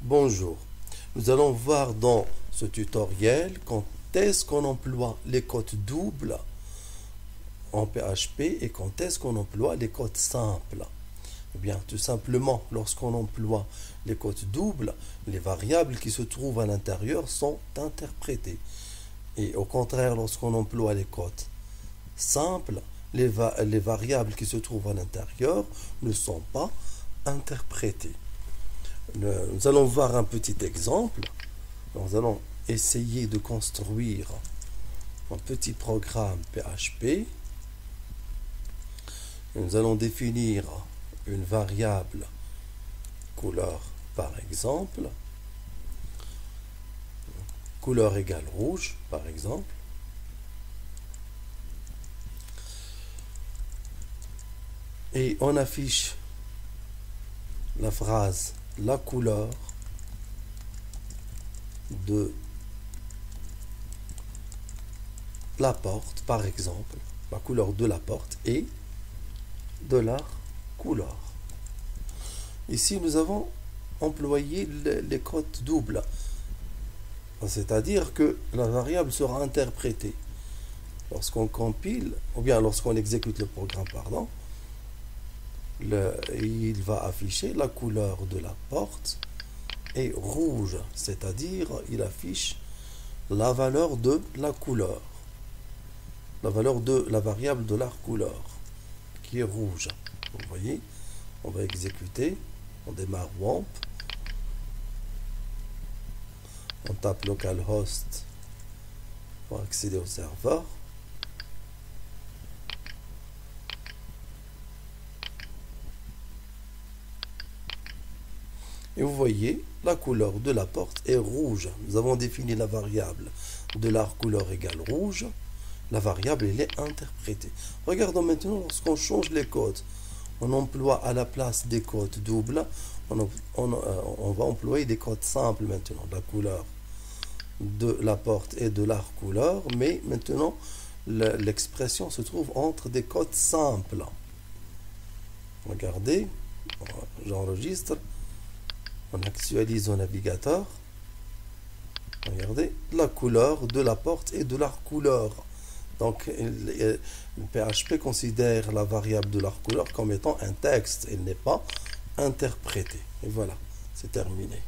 Bonjour, nous allons voir dans ce tutoriel quand est-ce qu'on emploie les cotes doubles en PHP et quand est-ce qu'on emploie les cotes simples. Eh bien, tout simplement, lorsqu'on emploie les cotes doubles, les variables qui se trouvent à l'intérieur sont interprétées. Et au contraire, lorsqu'on emploie les cotes simples, les variables qui se trouvent à l'intérieur ne sont pas interprétées. Nous allons voir un petit exemple. Nous allons essayer de construire un petit programme PHP. Nous allons définir une variable couleur par exemple. Couleur égale rouge par exemple. Et on affiche la phrase la couleur de la porte, par exemple, la couleur de la porte et de la couleur. Ici, nous avons employé les cotes doubles, c'est-à-dire que la variable sera interprétée. Lorsqu'on compile, ou bien lorsqu'on exécute le programme, pardon, il va afficher la couleur de la porte est rouge, c'est-à-dire il affiche la valeur de la couleur, la valeur de la variable de la couleur qui est rouge. Vous voyez, on va exécuter, on démarre WAMP, on tape localhost pour accéder au serveur. Et vous voyez, la couleur de la porte est rouge. Nous avons défini la variable de la couleur égale rouge. La variable, elle est interprétée. Regardons maintenant lorsqu'on change les codes. On emploie à la place des codes doubles, on va employer des codes simples maintenant. La couleur de la porte et de la couleur, mais maintenant, l'expression se trouve entre des codes simples. Regardez, j'enregistre. On actualise au navigateur. Regardez, la couleur de la porte et de la couleur. Donc, le PHP considère la variable de la couleur comme étant un texte. Elle n'est pas interprétée. Et voilà, c'est terminé.